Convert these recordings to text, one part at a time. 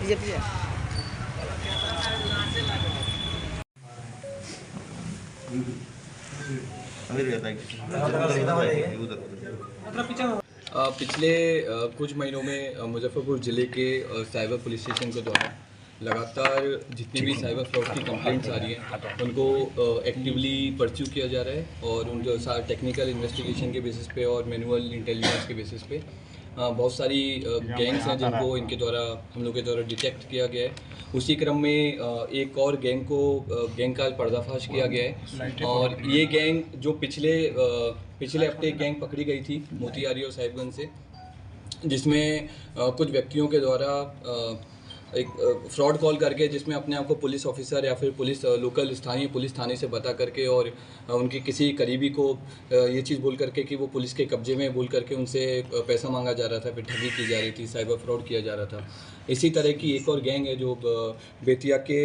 पिछले कुछ महीनों में मुजफ्फरपुर ज़िले के साइबर पुलिस स्टेशन के द्वारा लगातार जितनी भी साइबर फ्रॉड की कंप्लेंट्स आ रही हैं उनको एक्टिवली परस्यू किया जा रहा है और उन टेक्निकल इन्वेस्टिगेशन के बेसिस पे और मैनुअल इंटेलिजेंस के बेसिस पे बहुत सारी गैंग्स हैं जिनको इनके द्वारा हम लोग के द्वारा डिटेक्ट किया गया है। उसी क्रम में एक और गैंग का पर्दाफाश किया गया है और ये गैंग जो पिछले हफ्ते एक गैंग पकड़ी गई थी मोतिहारी और साहिबगंज से, जिसमें कुछ व्यक्तियों के द्वारा एक फ्रॉड कॉल करके जिसमें अपने आप को पुलिस ऑफिसर या फिर पुलिस लोकल स्थानीय पुलिस थाने से बता करके और उनकी किसी करीबी को ये चीज़ बोल करके कि वो पुलिस के कब्जे में बोल करके उनसे पैसा मांगा जा रहा था, फिर ठगी की जा रही थी, साइबर फ्रॉड किया जा रहा था। इसी तरह की एक और गैंग है जो बेतिया के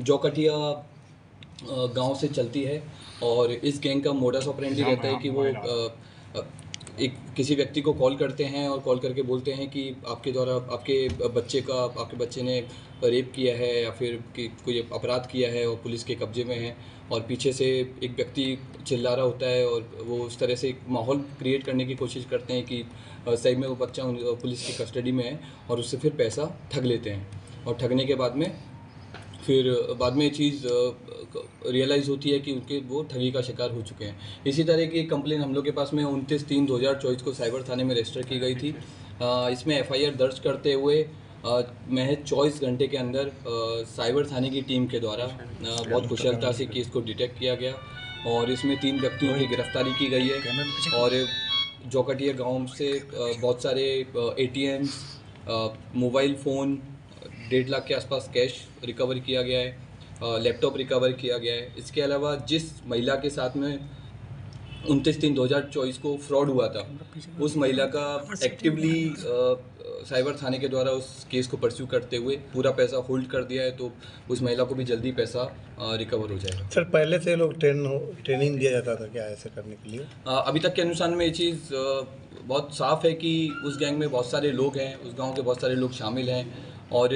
जौकटिया गांव से चलती है और इस गैंग का मोडस ऑपरेंडी रहता है कि वो एक किसी व्यक्ति को कॉल करते हैं और कॉल करके बोलते हैं कि आपके द्वारा आपके बच्चे ने रेप किया है या फिर कि कोई अपराध किया है और पुलिस के कब्जे में है, और पीछे से एक व्यक्ति चिल्ला रहा होता है और वो उस तरह से एक माहौल क्रिएट करने की कोशिश करते हैं कि सही में वो बच्चा पुलिस की कस्टडी में है और उससे फिर पैसा ठग लेते हैं। और ठगने के बाद में ये चीज़ रियलाइज़ होती है कि उनके वो ठगी का शिकार हो चुके हैं। इसी तरह की एक कंप्लेन हम लोग के पास में 29/3/2024 को साइबर थाने में रजिस्टर की गई थी। इसमें FIR दर्ज करते हुए महज 24 घंटे के अंदर साइबर थाने की टीम के द्वारा बहुत कुशलता से केस को डिटेक्ट किया गया और इसमें 3 व्यक्तियों की गिरफ्तारी की गई है और जौकटिया गाँव से बहुत सारे ATMs, मोबाइल फ़ोन, 1.5 लाख के आसपास कैश रिकवर किया गया है, लैपटॉप रिकवर किया गया है। इसके अलावा जिस महिला के साथ में 29/3/2024 को फ्रॉड हुआ था उस महिला का एक्टिवली साइबर थाने के द्वारा उस केस को परस्यू करते हुए पूरा पैसा होल्ड कर दिया है, तो उस महिला को भी जल्दी पैसा रिकवर हो जाएगा। सर, पहले से लोग ट्रेनिंग दिया जाता था क्या ऐसे करने के लिए? अभी तक के अनुसार में ये चीज़ बहुत साफ़ है कि उस गैंग में बहुत सारे लोग हैं, उस गांव के बहुत सारे लोग शामिल हैं और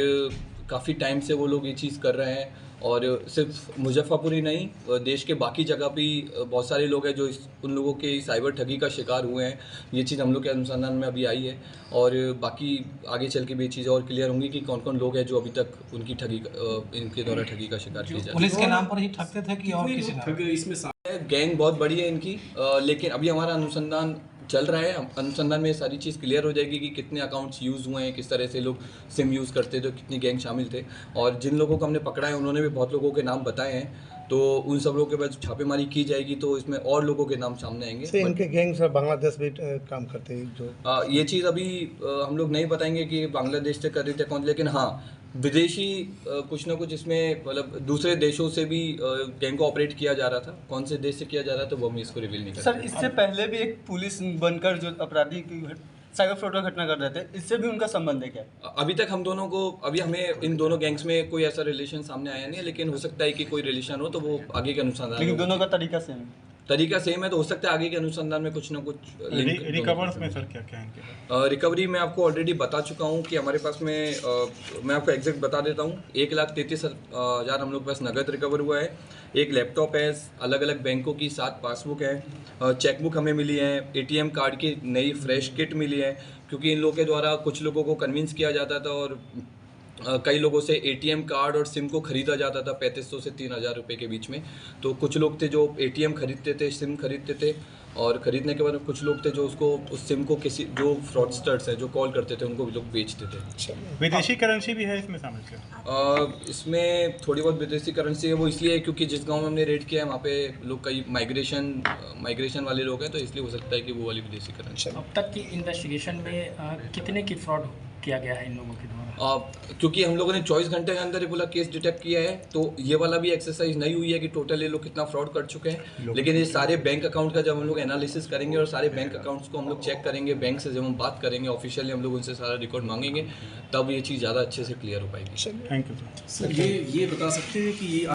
काफ़ी टाइम से वो लोग ये चीज़ कर रहे हैं। और सिर्फ मुजफ्फरपुर ही नहीं, देश के बाकी जगह भी बहुत सारे लोग हैं जो उन लोगों के साइबर ठगी का शिकार हुए हैं। ये चीज़ हम लोग के अनुसंधान में अभी आई है और बाकी आगे चल के भी ये चीज़ और क्लियर होंगी कि कौन कौन लोग हैं जो अभी तक उनकी इनके द्वारा ठगी का शिकार किए जाते हैं। पुलिस के नाम पर ही ठगते थे कि और किसी नाम? इसमें गैंग बहुत बड़ी है इनकी, लेकिन अभी हमारा अनुसंधान चल रहा है। अनुसंधान में सारी चीज़ क्लियर हो जाएगी कि कितने अकाउंट्स यूज़ हुए हैं, किस तरह से लोग सिम यूज़ करते थे, कितनी गैंग शामिल थे और जिन लोगों को हमने पकड़ा है उन्होंने भी बहुत लोगों के नाम बताए हैं, तो उन सब लोगों के बाद छापेमारी की जाएगी तो इसमें और लोगों के नाम सामने आएंगे। इनके गैंग सर बांग्लादेश भी काम करते हैं जो ये चीज़ अभी हम लोग नहीं बताएंगे कि बांग्लादेश से कर रहे थे कौन, लेकिन हाँ विदेशी कुछ ना कुछ इसमें मतलब दूसरे देशों से भी गैंग को ऑपरेट किया जा रहा था। कौन से देश से किया जा रहा था वो हम इसको रिवील नहीं कर सर, इससे पहले भी एक पुलिस बनकर जो अपराधी की साइबर फ्रॉड का घटना कर रहे थे, इससे भी उनका संबंध है क्या? अभी तक हमें इन दोनों गैंग्स में कोई ऐसा रिलेशन सामने आया नहीं है, लेकिन हो सकता है कि कोई रिलेशन हो तो वो आगे के अनुसंधान। लेकिन दोनों का तरीका सेम है तो हो सकता है आगे के अनुसंधान में कुछ ना कुछ रिकवर्स में सर क्या है? रिकवरी मैं आपको ऑलरेडी बता चुका हूँ कि हमारे पास में मैं आपको एग्जैक्ट बता देता हूँ, 1,33,000 हम लोग के पास नगद रिकवर हुआ है, एक लैपटॉप है, अलग अलग बैंकों की 7 पासबुक है, चेकबुक हमें मिली है, ATM कार्ड की नई फ्रेश किट मिली है, क्योंकि इन लोगों के द्वारा कुछ लोगों को कन्विंस किया जाता था और कई लोगों से ATM कार्ड और सिम को ख़रीदा जाता था 3500 से 3,000 रुपये के बीच में। तो कुछ लोग थे जो ATM खरीदते थे, सिम खरीदते थे और ख़रीदने के बाद कुछ लोग थे जो उस सिम को किसी जो फ्रॉडस्टर्स हैं जो कॉल करते थे उनको लोग बेचते थे। विदेशी करेंसी भी है इसमें शामिल? इसमें थोड़ी बहुत विदेशी करेंसी है, वो इसलिए है क्योंकि जिस गाँव में हमने रेड किया है वहाँ पे लोग कई माइग्रेशन वाले लोग हैं, तो इसलिए हो सकता है कि वो वाली विदेशी करेंसी। अब तक की इन्वेस्टिगेशन में कितने की फ्रॉड किया गया है इन लोगों के द्वारा? क्योंकि हम लोगों ने 24 घंटे के अंदर ये पूरा केस डिटेक्ट किया है, तो ये वाला भी एक्सरसाइज नहीं हुई है कि टोटल ये लोग कितना फ्रॉड कर चुके हैं, लेकिन ये सारे बैंक अकाउंट का जब हम लोग एनालिसिस करेंगे और सारे बैंक अकाउंट्स को हम लोग चेक करेंगे, बैंक से जब हम बात करेंगे ऑफिशियली हम लोग उनसे सारा रिकॉर्ड मांगेंगे, तब ये चीज़ ज़्यादा अच्छे से क्लियर हो पाएगी। Thank you sir. ये बता सकते हैं कि ये